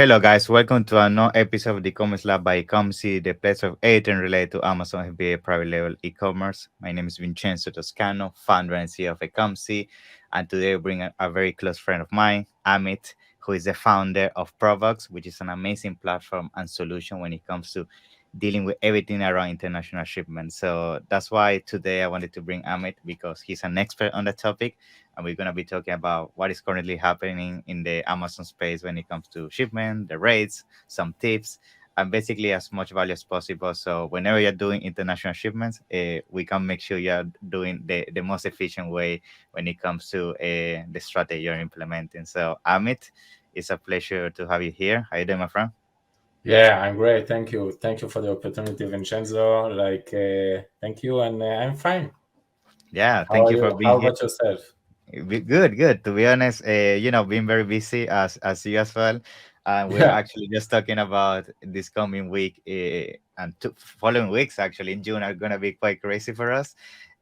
Hello, guys. Welcome to another episode of the e-commerce lab by Ecomcy, the place of everything related to Amazon FBA private label e-commerce. My name is Vincenzo Toscano, founder and CEO of Ecomcy, and today I bring a very close friend of mine, Amit, who is the founder of Proboxx, which is an amazing platform and solution when it comes to dealing with everything around international shipment. So that's why today I wanted to bring Amit because he's an expert on the topic, and we're going to be talking about what is currently happening in the Amazon space when it comes to shipment, the rates, some tips, and basically as much value as possible. So whenever you're doing international shipments, we can make sure you're doing the most efficient way when it comes to the strategy you're implementing. So Amit, it's a pleasure to have you here. How you doing, my friend? Yeah, I'm great. Thank you. Thank you for the opportunity, Vincenzo. Thank you, and I'm fine. Yeah, How thank are you for you? being How here. about yourself? Good, good. To be honest, being very busy as you as well. And we're Yeah, actually just talking about this coming week, and following weeks actually in June are gonna be quite crazy for us.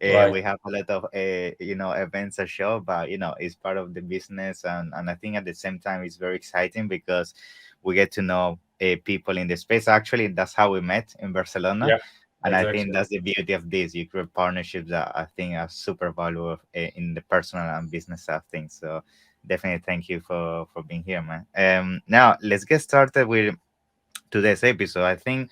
right. We have a lot of events or show, but it's part of the business, and I think at the same time it's very exciting because we get to know people in the space. Actually, that's how we met in Barcelona, Yeah, and I think exactly. that's the beauty of this. You create partnerships that I think are super valuable in the personal and business side of things. So definitely thank you for being here, man. Now let's get started with today's episode. I think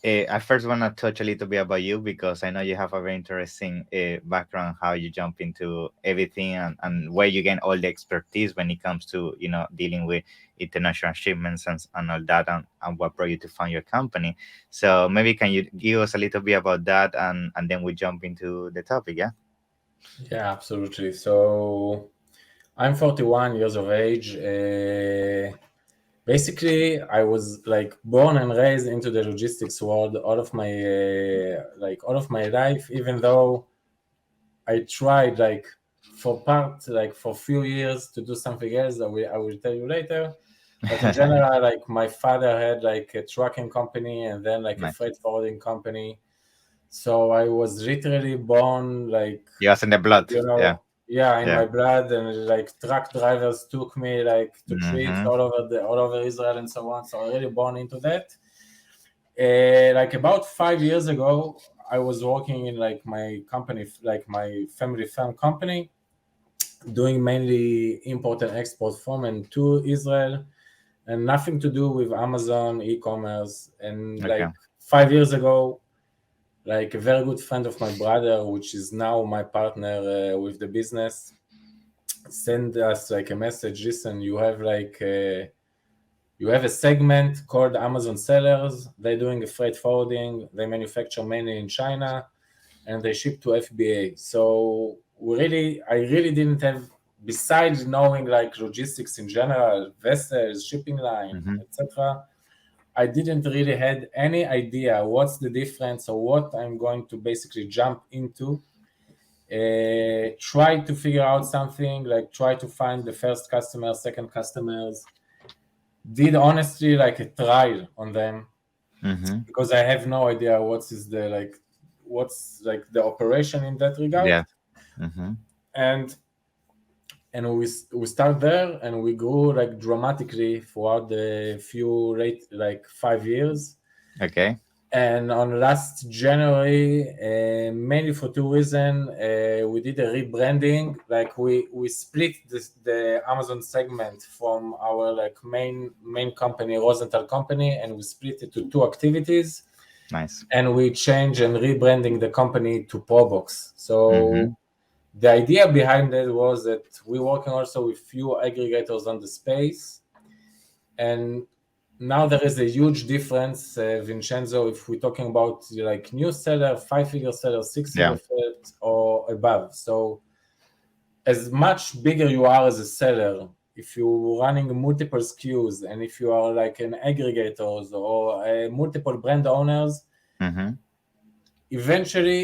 I first want to touch a little bit about you because I know you have a very interesting background, how you jump into everything and where you gain all the expertise when it comes to dealing with international shipments and all that, and what brought you to found your company. So maybe can you give us a little bit about that, and then we jump into the topic, yeah? Yeah, absolutely. So I'm 41 years of age. Basically, I was like born and raised into the logistics world all of my life. Even though I tried for few years to do something else that I will tell you later. But in general, like my father had like a trucking company and then like a Nice. freight forwarding company. So I was literally born You was in the blood, yeah. yeah, in Yeah. my blood, and like truck drivers took me like to trips Mm-hmm. all over Israel and so on. So I really born into that. Like about 5 years ago, I was working in like my company, like my family farm company, doing mainly import and export from and to Israel, and nothing to do with Amazon e-commerce. And Okay. like 5 years ago, like a very good friend of my brother, which is now my partner with the business, send us like a message. Listen, you have a segment called Amazon Sellers. They're doing a freight forwarding. They manufacture mainly in China, and they ship to FBA. So I really didn't have, besides knowing like logistics in general, vessels, shipping line, Mm-hmm. etc. I didn't really had any idea what's the difference or what I'm going to basically jump into. Try to figure out something, like try to find the first customer, second customers. Did honestly like a trial on them Mm-hmm. because I have no idea what's like the operation in that regard. Yeah. Mm-hmm. And we start there and we grew like dramatically throughout the few late like 5 years. Okay. And on last January, mainly for two reasons, we did a rebranding. Like we split the Amazon segment from our like main company, Rosenthal company, and we split it to two activities. Nice. And we changed and rebranding the company to Proboxx. Mm-hmm. So the idea behind it was that we're working also with few aggregators on the space, and now there is a huge difference, Vincenzo, if we're talking about like new seller, 5-figure seller, Yeah. 6-figure seller, or above. So as much bigger you are as a seller, if you're running multiple SKUs and if you are like an aggregators or multiple brand owners, Mm-hmm. eventually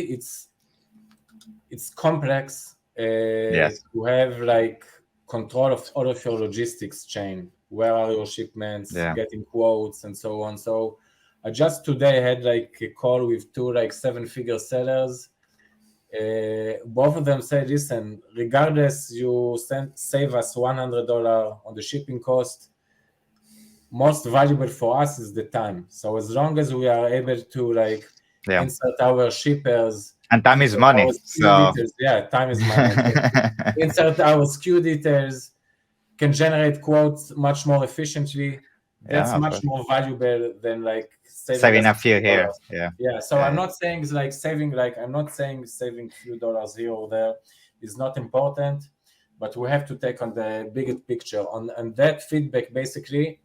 it's complex Yes. to have like control of all of your logistics chain. Where are your shipments, Yeah. getting quotes, and so on. So I just today had like a call with two like 7-figure sellers. Both of them said, listen, regardless you save us $100 on the shipping cost, most valuable for us is the time. So as long as we are able to like Yeah. insert our shippers, And time is insert money. our SKU So details, yeah, time is money. Exactly. Insert our SKU details, can generate quotes much more efficiently. That's yeah, of much course. more valuable than like saving Saving us a a few few here. dollars. Yeah. Yeah, so Yeah. I'm Yeah. not saying it's like saving, like I'm not saying saving few dollars here or there is not important, but we have to take on the bigger picture. On and that feedback basically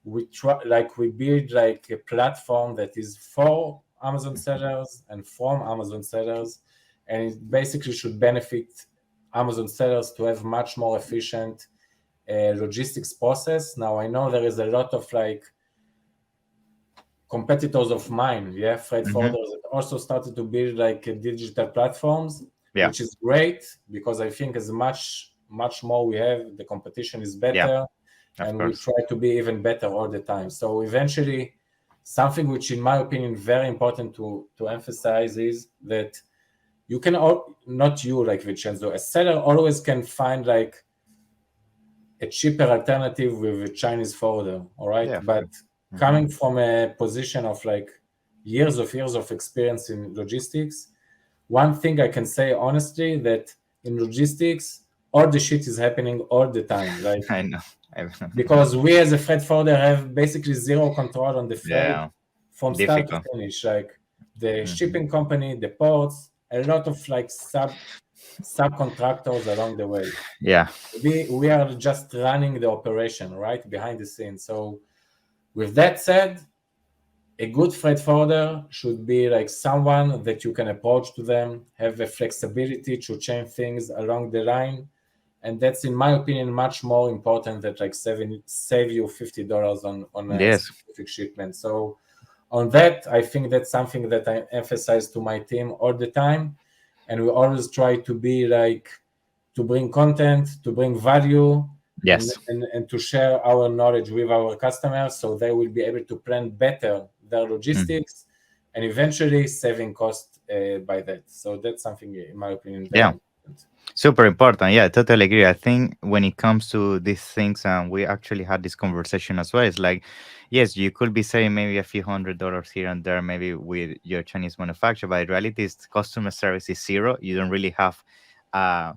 we try like we build like a platform that is for Amazon sellers and from Amazon sellers, and it basically should benefit Amazon sellers to have much more efficient logistics process. Now I know there is a lot of like competitors of mine, yeah, freight Mm-hmm. forwarders that also started to build like digital platforms, Yeah. which is great because I think as much more we have, the competition is Yeah. better, Of and we course. try to be even better all the time. So eventually, something which, in my opinion, very important to emphasize is that you can all, not you like Vincenzo, a seller always can find like a cheaper alternative with a Chinese forwarder, all right? Yeah, of But course. Mm-hmm. coming from a position of like years of experience in logistics, one thing I can say honestly that in logistics, all the shit is happening all the time. Like I know. because we as a freight forwarder have basically zero control on the freight Yeah. from start to Difficult. finish. Like the Mm-hmm. shipping company, the ports, a lot of like subcontractors along the way. Yeah. We are just running the operation right behind the scenes. So with that said, a good freight forwarder should be like someone that you can approach to them, have the flexibility to change things along the line, and that's in my opinion much more important than like save you $50 on a Yes. specific shipment. So on that, I think that's something that I emphasize to my team all the time, and we always try to be like to bring content, to bring value, and, Yes. and to share our knowledge with our customers so they will be able to plan better their Mhm. logistics and eventually saving cost by that. So that's something, in my opinion, very Yeah. important. Super important. Yeah, totally agree. I think when it comes to these things, and we actually had this conversation as well, it's like, yes, you could be saving maybe a few $100s here and there, maybe with your Chinese manufacturer, but in reality, is customer service is zero. You don't really have a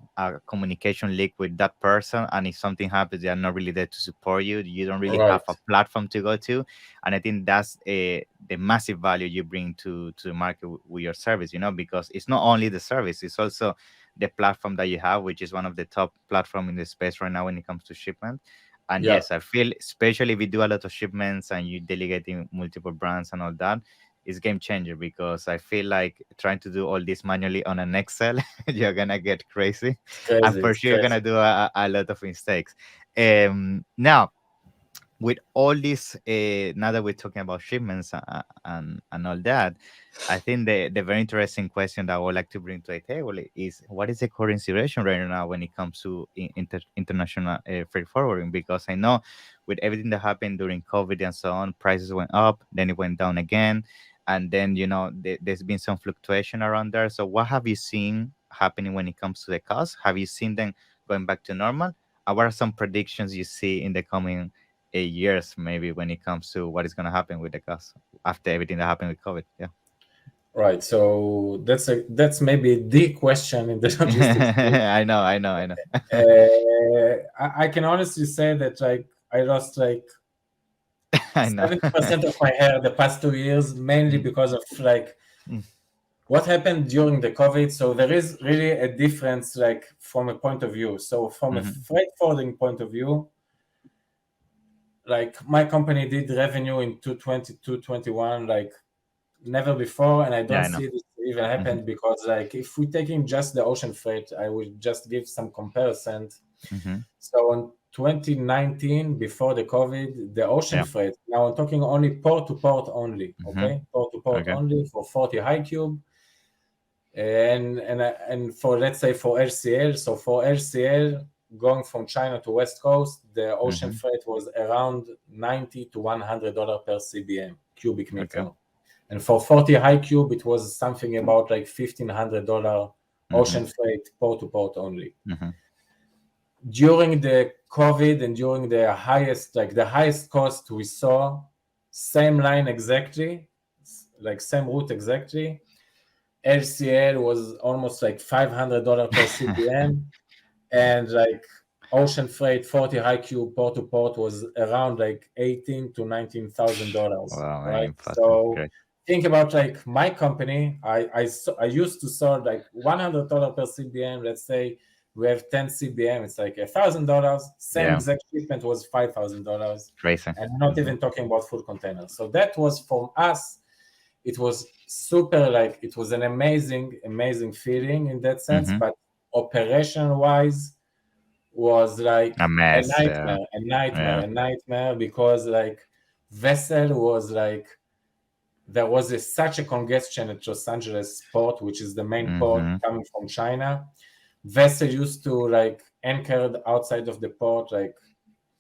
communication link with that person. And if something happens, they are not really there to support you. You don't really have Right. a platform to go to. And I think that's the massive value you bring to the market with your service, because it's not only the service, it's also the platform that you have, which is one of the top platform in the space right now when it comes to shipment. And Yeah. yes, I feel especially if you do a lot of shipments and you delegating multiple brands and all that, it's game changer because I feel like trying to do all this manually on an Excel, you're gonna get crazy, It's and crazy. for It's sure you're crazy. gonna do a lot of mistakes. Now with all this, now that we're talking about shipments and all that, I think the very interesting question that I would like to bring to the table is what is the current situation right now when it comes to international freight forwarding? Because I know with everything that happened during COVID and so on, prices went up, then it went down again, and then there's been some fluctuation around there. So what have you seen happening when it comes to the cost? Have you seen them going back to normal? What are some predictions you see in the coming 8 years, maybe when it comes to what is going to happen with the cost after everything that happened with COVID? Right. So that's maybe the question in the logistics field. Yeah. I know. I can honestly say that like I lost like I know. 70% of my hair the past 2 years, mainly Mm, because of like mm, what happened during the COVID. So there is really a difference, like from a point of view. So from a mhm. freight forwarding point of view, like my company did revenue in 220, 221, like never before, and I Yeah, don't I know. see this even Hmm. happen because like if we're taking just the ocean freight, I will just give some comparison. Hmm. So in 2019, before the COVID, the ocean Yeah. freight, now I'm talking only port to port only, Hmm. okay? Port to port Okay. only for 40 high cube. And for let's say for LCL, so for LCL going from China to West Coast, the ocean Hmm. freight was around $90 to $100 per CBM, cubic meter. Okay. And for 40 high cube, it was something about like $1,500 Hmm. ocean freight, port to port only. Hmm. during the COVID and during the highest cost, we saw same line exactly, like same route exactly. LCL was almost like $500 per CBM, and like ocean freight 40 high cube port to port was around like $18,000 to $19,000, Wow, very right? important. So Great. think about like my company. I used to sell like $100 per CBM. Let's say we have 10 CBM, it's like $1,000. Same Yeah, exact shipment was $5,000, crazy. and not Mm-hmm. even talking about full containers. So that was from us. It was super, like it was an amazing feeling in that sense, Mm-hmm. but operation wise was like A a mess. Yeah. nightmare, a nightmare, Yeah. a nightmare, because like vessel was like, there was such a congestion at Los Angeles port, which is the main port Mm-hmm. coming from China. Vessel used to like anchored outside of the port like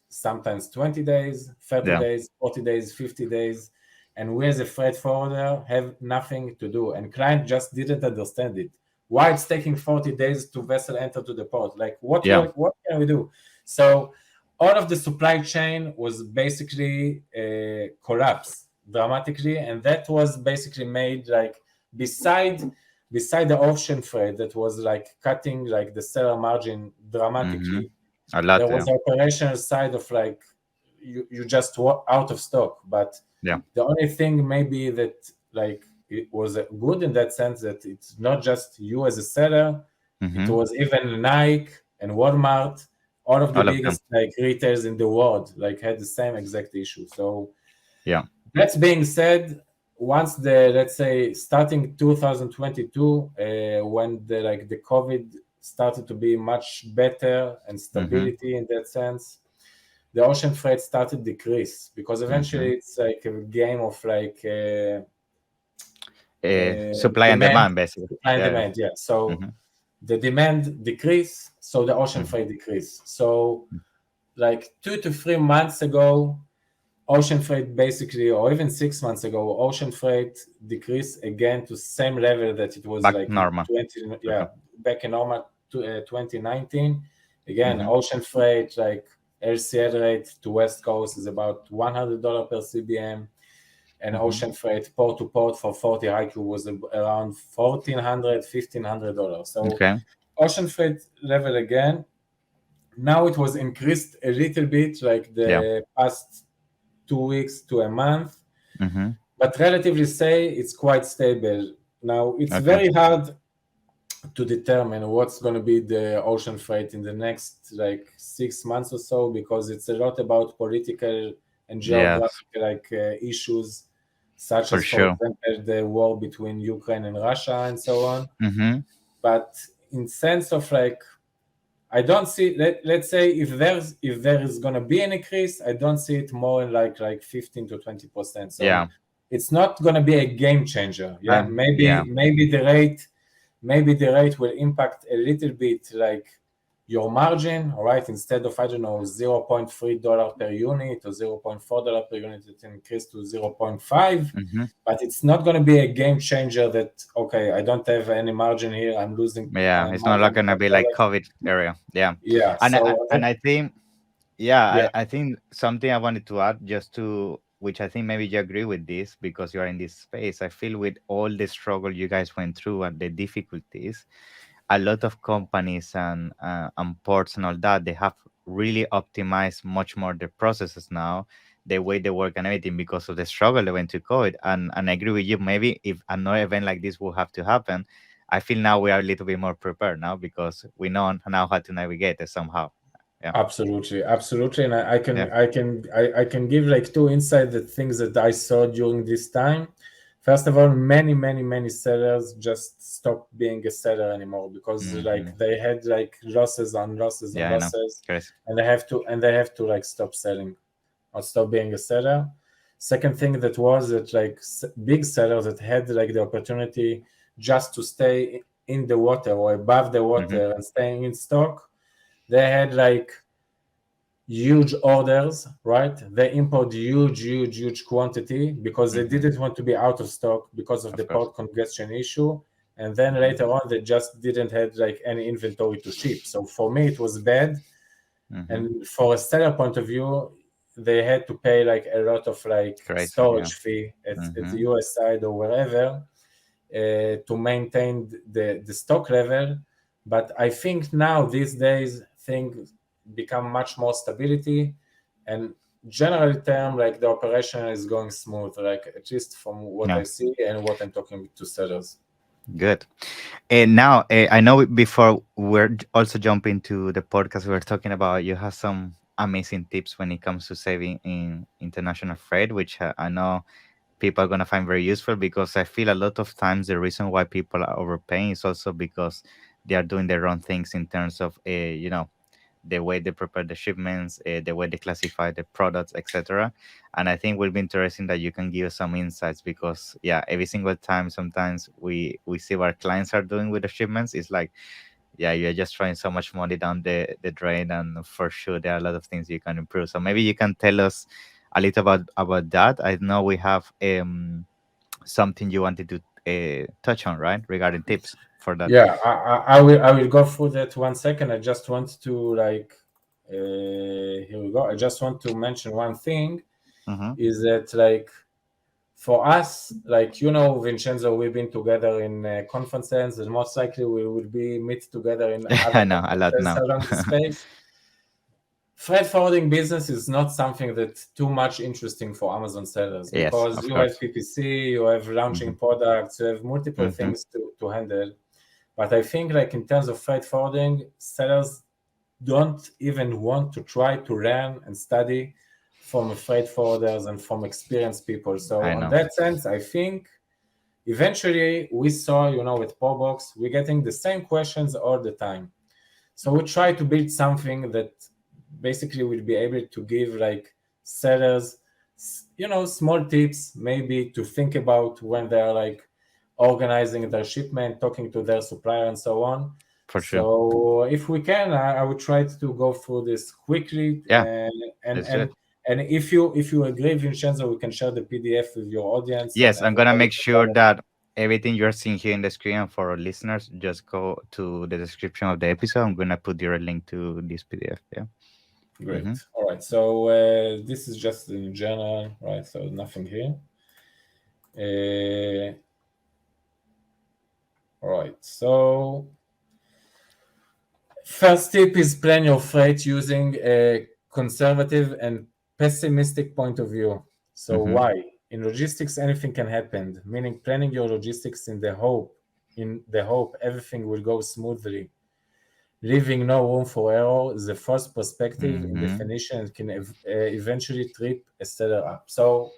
sometimes 20 days, 30 Yeah. days, 40 days, 50 days. And we as a freight forwarder have nothing to do. And client just didn't understand it. Why it's taking 40 days to vessel enter to the port? Like Yeah. what can we do? So all of the supply chain was basically collapsed dramatically. And that was basically made like beside the ocean freight that was like cutting like the seller margin Mm-hmm. dramatically. A lot. There Yeah. was the operational side of like you just out of stock, but Yeah. the only thing maybe that like it was good in that sense that it's not just you as a seller, it Mm-hmm. was even Nike and Walmart, all of the All of them. biggest like retailers in the world like had the same exact issue. So Yeah. that being said, once the, let's say starting 2022, when the COVID started to be much better and Mm-hmm. stability in that sense, the ocean freight started decrease, because Mm-hmm. eventually it's like a game of like Supply and demand, demand, basically. supply and Yeah. demand. Yeah. So Mm-hmm. the demand decrease, so the ocean Mm-hmm. freight decrease. So like 2 to 3 months ago, ocean freight basically, or even 6 months ago, ocean freight decreased again to same level that it was Back like to in normal. 20, yeah, Okay. back in normal to 2019. Again, Mm-hmm. ocean freight like LCL rate to West Coast is about $100 per CBM, and Mm-hmm. ocean freight port to port for 40 IQ was around $1,400, $1,500. So Okay. ocean freight level again. Now it was increased a little bit like Yeah. the past 2 weeks to a month, Mm-hmm. but relatively say it's quite stable. Now it's Okay. very hard to determine what's going to be the ocean freight in the next like 6 months or so, because it's a lot about political and Yes, geographic like issues, such for as for sure. example the war between Ukraine and Russia and so on. Mm-hmm. But in sense of like, I don't see, let's say if there is gonna be an increase, I don't see it more in like 15 to 20%. So Yeah. it's not gonna be a game changer. Yeah, Yeah. maybe the rate will impact a little bit like your margin, all right? Instead of, I don't know, $0.3 per unit or $0.4 per unit, it increased to 0.5, Mm-hmm. but it's not going to be a game changer that, okay, I don't have any margin here, I'm losing Yeah. It's not like margin gonna be like $10. COVID area. Yeah. Yeah, so And I think, yeah, yeah, I think something I wanted to add, just to which I think maybe you agree with this because you are in this space. I feel with all the struggle you guys went through and the difficulties, a lot of companies and ports and all that, they have really optimized much more the processes now, the way they work and everything, because of the struggle they went to COVID. And I agree with you. Maybe if another event like this will have to happen, I feel now we are a little bit more prepared now because we know now how to navigate it somehow. Yeah. absolutely, absolutely. And Yeah. I can give like two insight, the things that I saw during this time. First of all, many sellers just stopped being a seller anymore, because like Hmm. they had like losses on losses on Yeah, I know. losses, Crazy. and they have to like stop selling or stop being a seller. Second thing that was that like big sellers that had like the opportunity just to stay in the water or above the Hmm. water and staying in stock, they had like huge orders, right? They import huge quantity because they Hmm. didn't want to be out of stock because of the Of course. port congestion issue. And then Hmm. later on, they just didn't have like any inventory to ship. So for me, it was bad Mm-hmm. And for a seller point of view, they had to pay like a lot of like Crazy. Yeah. storage fee at the Mm-hmm. US side or wherever, to maintain the stock level. But I think now these days things become much more stability, and general term, like the operation is going smooth, like at least from what Yeah. I see and what I'm talking to sellers. Good. And now, I know before also jumping to the podcast, we were talking about you have some amazing tips when it comes to saving in international freight, which I know people are going to find very useful, because I feel a lot of times the reason why people are overpaying is also because they are doing the wrong things in terms of, the way they prepare the shipments, the way they classify the products, etc. And I think it will be interesting that you can give us some insights, because yeah, every single time sometimes we see what our clients are doing with the shipments. It's like, yeah, you're just throwing so much money down the drain, and for sure there are a lot of things you can improve. So maybe you can tell us a little about that. I know we have something you wanted to touch on, right, regarding tips for that. Yeah, I will go through that 1 second. I just want to like, here we go. I just want to mention one thing, Mm-hmm. is that like for us, like, Vincenzo, we've been together in conferences, and most likely we will be meet together in other I know a lot conferences now. around the space. Freight forwarding business is not something that's too much interesting for Amazon sellers, Yes, because of you have course. PPC, you have Mm-hmm. launching products, you have multiple Mm-hmm. things to handle. But I think like in terms of freight forwarding, sellers don't even want to try to learn and study from freight forwarders and from experienced people. So I on know. that sense, I think eventually we saw, with Proboxx, we're getting the same questions all the time. So we try to build something that basically will be able to give like sellers, small tips maybe to think about when they're like organizing their shipment, talking to their supplier, and so on. For sure. So if we can, I would try to go through this quickly, Yeah, and let's do and it. and if you agree, Vincenzo, we can share the PDF with your audience, and Yes, I'm gonna everybody make can sure download. that everything you're seeing here in the screen, and for our listeners, just go to the description of the episode. I'm gonna put your link to this PDF. Yeah. Great. Mm-hmm. All right. So this is just in general, right? So nothing here. Uh, all right. So first tip is plan your freight using a conservative and pessimistic point of view. So Mm-hmm. why? In logistics, anything can happen, meaning planning your logistics in the hope everything will go smoothly, leaving no room for error. The first perspective in Mm-hmm. definition can eventually trip a seller up. So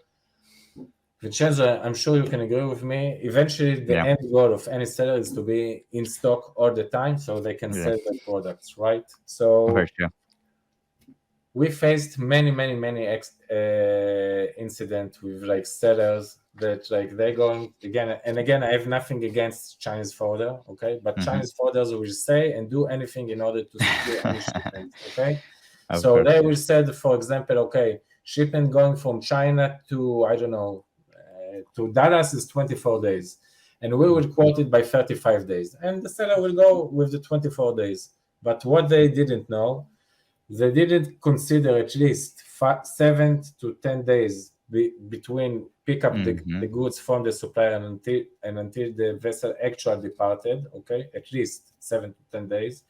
Vincenzo, I'm sure you can agree with me. Eventually, the Yeah. end goal of any seller is to be in stock all the time so they can Yeah. sell their products, right? For So sure. we faced many, many, many incidents with like sellers that like they're going again and again. I have nothing against Chinese forwarder, okay, but Mm-hmm. Chinese forwarders will say and do anything in order to secure any shipment, okay. Of So course. they Yeah. will say, for example, okay, shipment going from China to, I don't know, to Dallas is 24 days, and we will Mm-hmm. quote it by 35 days, and the seller will go with the 24 days. But what they didn't know, they didn't consider at least 7 to 10 days between pick up Mm-hmm. the goods from the supplier and until the vessel actually departed. Okay, at least 7 to 10 days.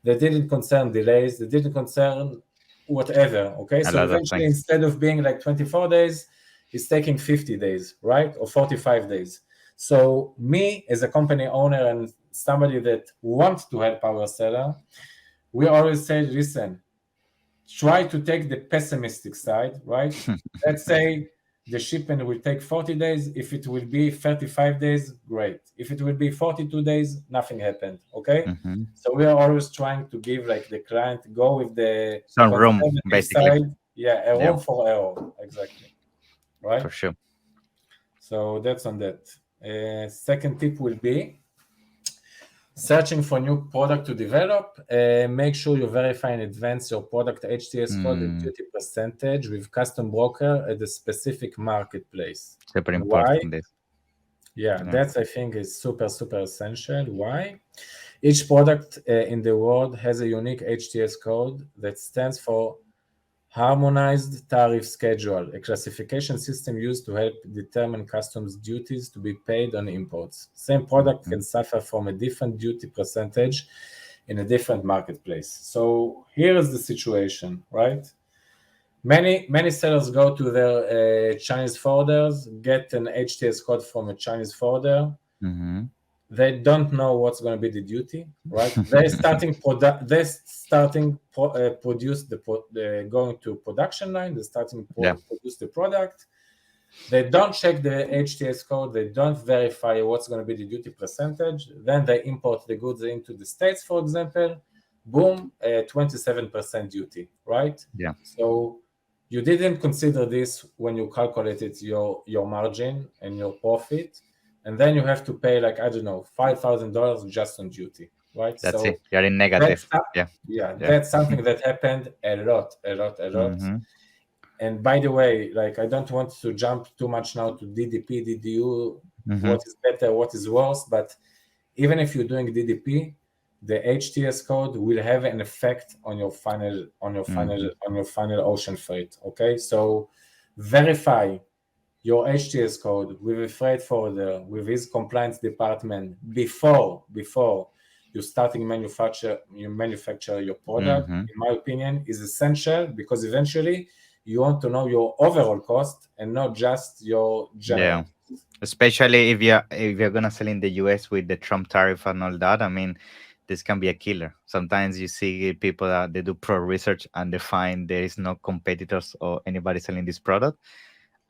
They didn't concern delays. They didn't concern whatever. Okay, A so lot of eventually, things. instead of being like 24 days, it's taking 50 days, right, or 45 days. So me as a company owner and somebody that wants to help our seller, we always say, listen, try to take the pessimistic side, right? Let's say the shipment will take 40 days. If it will be 35 days, great. If it will be 42 days, nothing happened. Okay. Mm-hmm. So we are always trying to give like the client go with the Some room, conservative basically. side. Yeah, a Yeah, room for error. Exactly. Right. for sure. So that's on that. Second tip will be searching for new product to develop. Make sure you verify in advance your product HTS code and Mm, duty percentage with custom broker at the specific marketplace. super Why? important this. Yeah, Yeah. that's I think is super, super essential. Why? Each product in the world has a unique HTS code that stands for Harmonized Tariff Schedule, a classification system used to help determine customs duties to be paid on imports. Same product Mhm. can suffer from a different duty percentage in a different marketplace. So here is the situation, right? Many sellers go to their Chinese forwarders, get an HTS code from a Chinese forwarder. Mhm. They don't know what's going to be the duty, right? Produce going to production line. They're starting Yeah, produce the product. They don't check the HTS code. They don't verify what's going to be the duty percentage. Then they import the goods into the States, for example. Boom, 27% duty, right? yeah. So you didn't consider this when you calculated your margin and your profit, and then you have to pay like, I don't know, $5,000 just on duty, right? That's it. So You're in that's negative. Yeah, yeah, yeah. that's something that happened a lot, a lot, a lot. Mhm. And by the way, like I don't want to jump too much now to DDP, DDU, Mhm. what is better, what is worse, but even if you're doing DDP, the HTS code will have an effect on your Mhm. final ocean freight. Okay, so verify your HTS code with a freight forwarder with his compliance department before you manufacture your product. Mhm. In my opinion, is essential because eventually you want to know your overall cost and not just your Yeah. general. Especially if you're gonna sell in the US with the Trump tariff and all that. I mean, this can be a killer. Sometimes you see people that they do pro research and they find there is no competitors or anybody selling this product.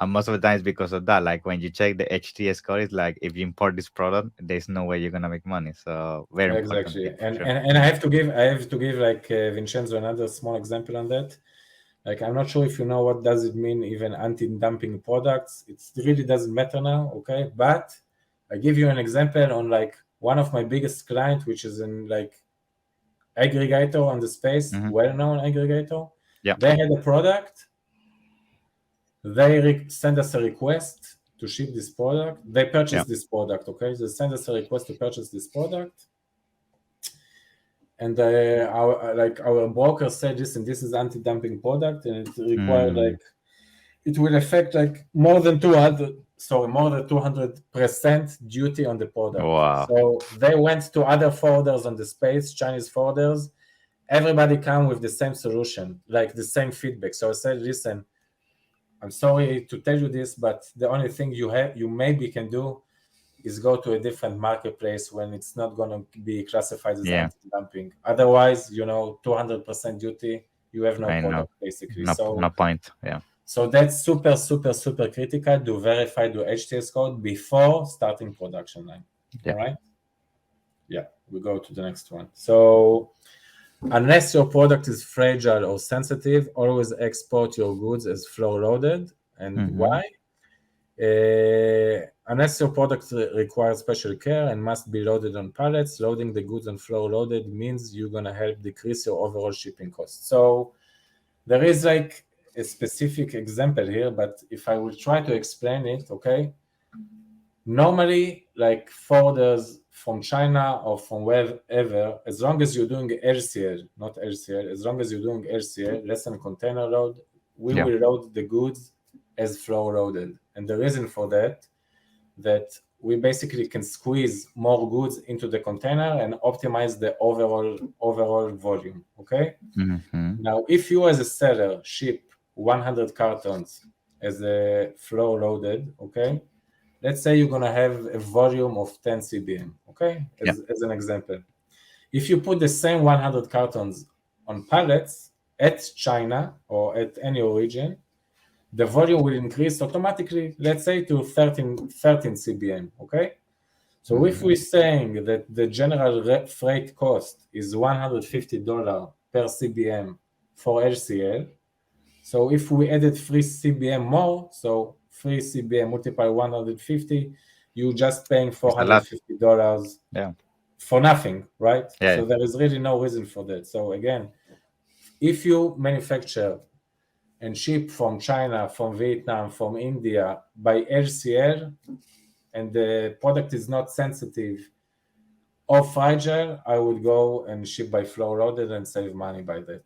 And most of the times because of that, like when you check the HTS code, it's like if you import this product, there's no way you're gonna make money. So very important Exactly, tip for and sure. and, and I have to give like Vincenzo another small example on that. Like I'm not sure if you know what does it mean even anti-dumping products. It really doesn't matter now, okay? But I give you an example on like one of my biggest client, which is in like aggregator on the space, Hmm. well-known aggregator. Yeah, They had a product. They send us a request to ship this product. They yeah. purchase this product, okay? They send us a request to purchase this product and our broker said, listen, this is anti-dumping product and it required Mm. like it will affect like more than 200% duty on the product. Wow. So they went to other forwarders on the space, Chinese forwarders. Everybody come with the same solution, like the same feedback. So I said, listen, I'm sorry to tell you this, but the only thing you maybe can do is go to a different marketplace when it's not going to be classified as Yeah, anti-dumping. Otherwise, 200% duty, you have no I know. product basically. No, So no point. Yeah, that's super, super, super critical to verify the HTS code before starting production line. yeah, All right. Yeah, we go to the next one. So unless your product is fragile or sensitive, always export your goods as floor loaded. And hmm, why? Unless your product requires special care and must be loaded on pallets, loading the goods on floor loaded means you're going to help decrease your overall shipping cost. So there is like a specific example here, but if I will try to explain it, okay, normally like forwarders from China or from wherever, as long as you're doing LCL, not LCL, as long as you're doing LCL, less than container load, we yeah, will load the goods as floor loaded. And the reason for that we basically can squeeze more goods into the container and optimize the overall volume. Okay. hmm, Now, if you as a seller ship 100 cartons as a floor loaded, okay, let's say you're gonna have a volume of 10 CBM, okay, yeah, as an example. If you put the same 100 cartons on pallets at China or at any origin, the volume will increase automatically, let's say to 13 CBM, okay? So if hmm, we're saying that the general freight cost is $150 per CBM for LCL, so if we added 3 CBM more, so 3 CBM multiplied 150, you're just paying it's a lot. $450 Yeah, for nothing, right? yeah, So there is really no reason for that. So again, if you manufacture and ship from China, from Vietnam, from India by LCL, and the product is not sensitive or fragile, I would go and ship by flow loaded and save money by that.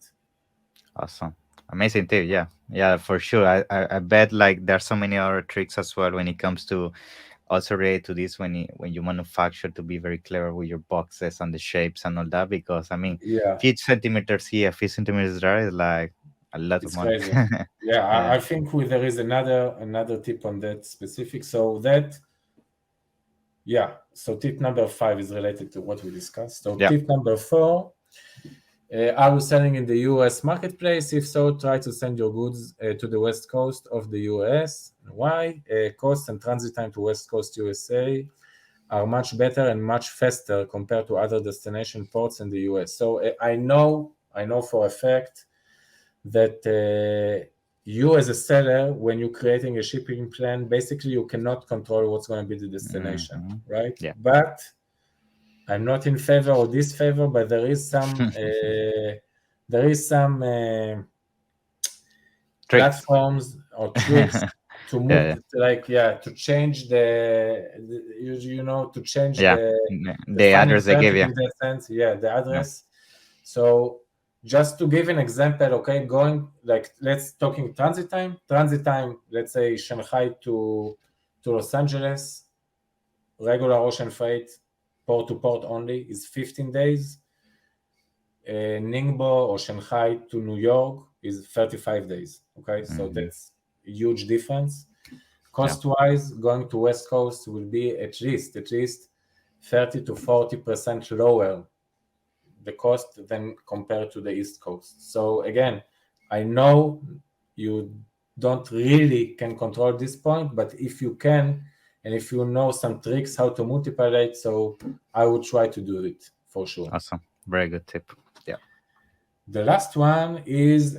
Awesome. Amazing tip. Yeah. Yeah, for sure. I bet like there's so many other tricks as well when it comes to also related to this when you manufacture to be very clever with your boxes and the shapes and all that because I mean Yeah, few centimeters here, a few centimeters there is like a lot of it's money. crazy. Yeah, Yeah. I think there is another tip on that specific. So that, yeah. So tip number 5 is related to what we discussed. So Yeah. tip number 4, are you selling in the US marketplace? If so, try to send your goods to the west coast of the US. Why? Cost and transit time to west coast USA are much better and much faster compared to other destination ports in the US. So I know for a fact that you as a seller, when you're creating a shipping plan, basically you cannot control what's going to be the destination, Hmm. right? Yeah. But I'm not in favor or disfavor, but there is some Tricks. platforms or tricks to move, Yeah. like, yeah, to change to change Yeah. the The funding address they terms give you. in that sense, yeah, the Yeah. address. So just to give an example, okay, going, like, let's talking transit time, let's say Shanghai to Los Angeles, regular ocean freight, port to port only, is 15 days. Ningbo or Shanghai to New York is 35 days. Okay, so Hmm. that's a huge difference. Yeah. Cost wise, going to West Coast will be at least 30 to 40% lower the cost than compared to the East Coast. So again, I know you don't really can control this point, but if you can, and if you know some tricks how to multiply it, so I would try to do it for sure. Awesome. Very good tip. Yeah. The last one is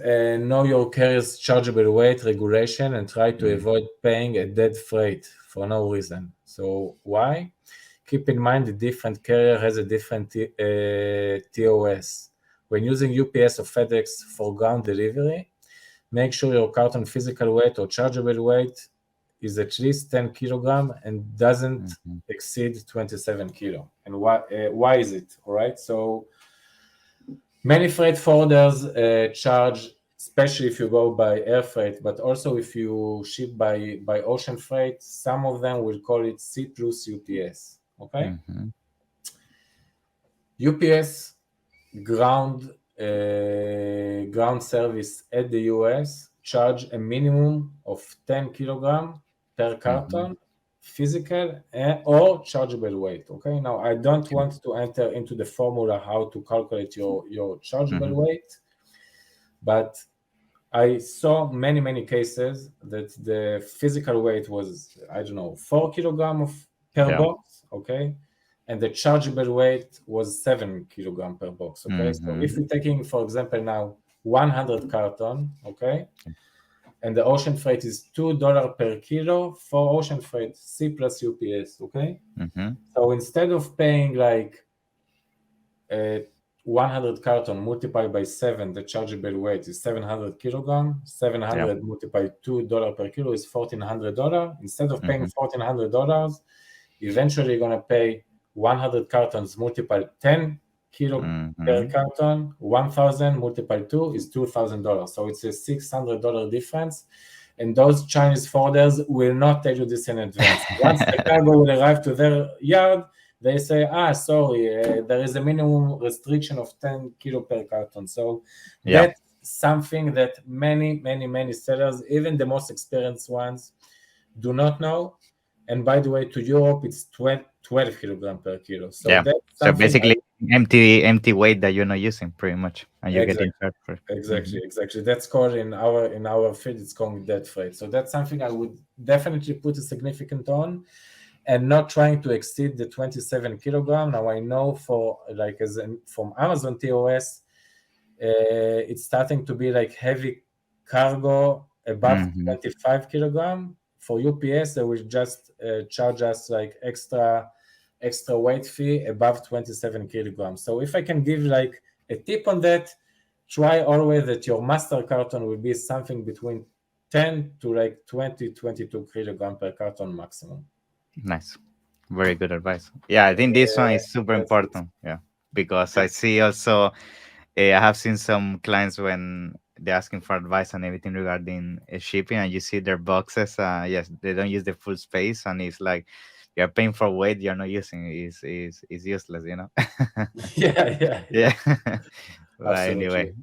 know your carrier's chargeable weight regulation and try to Mm. avoid paying a dead freight for no reason. So why? Keep in mind the different carrier has a different TOS. When using UPS or FedEx for ground delivery, make sure your carton physical weight or chargeable weight is at least 10 kilogram and doesn't Hmm. exceed 27 kilo. And why is it? All right. So many freight forwarders charge, especially if you go by air freight, but also if you ship by ocean freight, some of them will call it C plus UPS. Okay, Hmm. UPS ground ground service at the US charge a minimum of 10 kilogram per Hmm. carton, physical or chargeable weight. Okay, now I don't want to enter into the formula how to calculate your chargeable Hmm. weight, but I saw many cases that the physical weight was, I don't know, 4 kilogram of per Yeah. box, okay, and the chargeable weight was 7 kilogram per box, okay. So Hmm. if we're taking, for example, now 100 carton, okay, and the ocean freight is $2 per kilo for ocean freight, C plus UPS, okay. Hmm. So instead of paying like 100 carton multiplied by 7, the chargeable weight is 700 kilogram. Yeah. 700 multiplied $2 per kilo is $1,400. Instead of paying Hmm. $1,400, eventually you're going to pay 100 cartons multiplied 10 kilo per Hmm. carton. 1,000 multiplied 2 is $2,000. So it's a $600 difference. And those Chinese forwarders will not tell you this in advance. Once the cargo will arrive to their yard, they say, sorry, there is a minimum restriction of 10 kilo per carton. So Yeah. that's something that many sellers, even the most experienced ones, do not know. And by the way, to Europe, it's 12 kilogram per kilo. So Yeah. that's So something basically, empty weight that you're not using, pretty much, and you're exactly, getting charged for. Hmm. exactly. That's called in our field, it's called dead freight. So that's something I would definitely put a significant on, and not trying to exceed the 27 kilogram. Now I know for like from Amazon TOS, it's starting to be like heavy cargo above Hmm. 25 kilogram. For UPS, they will just charge us like extra weight fee above 27 kilograms. So if I can give like a tip on that, try always that your master carton will be something between 10 to like 20, 22 kilogram per carton maximum. Nice. Very good advice. Yeah, I think this one is super That's it. important. Yeah, because I see also, I have seen some clients when they're asking for advice and everything regarding shipping, and you see their boxes. Yes, they don't use the full space, and it's like you're paying for weight you're not using. Is useless, you know. Yeah, yeah, yeah. Yeah. But Absolutely. anyway,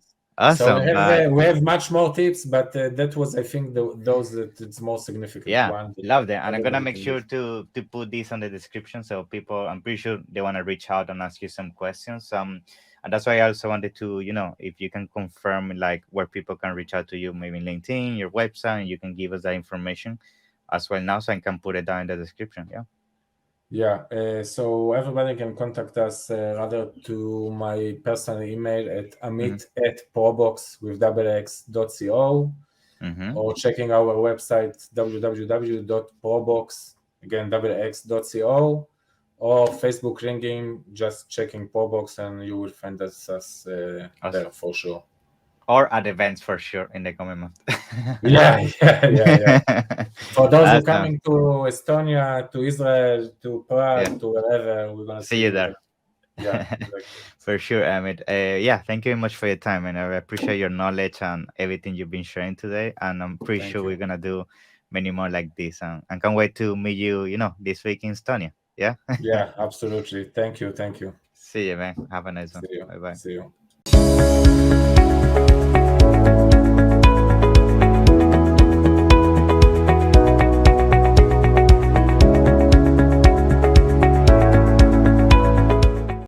So awesome. But we have much more tips, but that was, I think, those that it's most significant yeah, one that love that. And I'm gonna everybody make can sure use. to put this on the description so people, I'm pretty sure they want to reach out and ask you some questions. And that's why I also wanted to, if you can confirm like where people can reach out to you, maybe LinkedIn, your website, and you can give us that information as well now, so I can put it down in the description. Yeah. Yeah, so everybody can contact us rather to my personal email at Mm-hmm. amit@probox with double x.co, Mm-hmm. or checking our website www.probox, again double x.co, or Facebook ringing, just checking Probox, and you will find us Awesome. there for sure. Or at events for sure in the coming month. Yeah, yeah, yeah, yeah. For those who Awesome. coming to Estonia, to Israel, to Yeah. Prague, to wherever, we're gonna See see you you there. there. Yeah, exactly. For sure, Amit. Yeah, thank you very much for your time, and I appreciate your knowledge and everything you've been sharing today. And I'm pretty Thank sure we're you. gonna do many more like this. And can't wait to meet you, this week in Estonia. Yeah. Yeah, absolutely. Thank you. Thank you. See you, man. Have a nice one. See you. Bye bye. See you.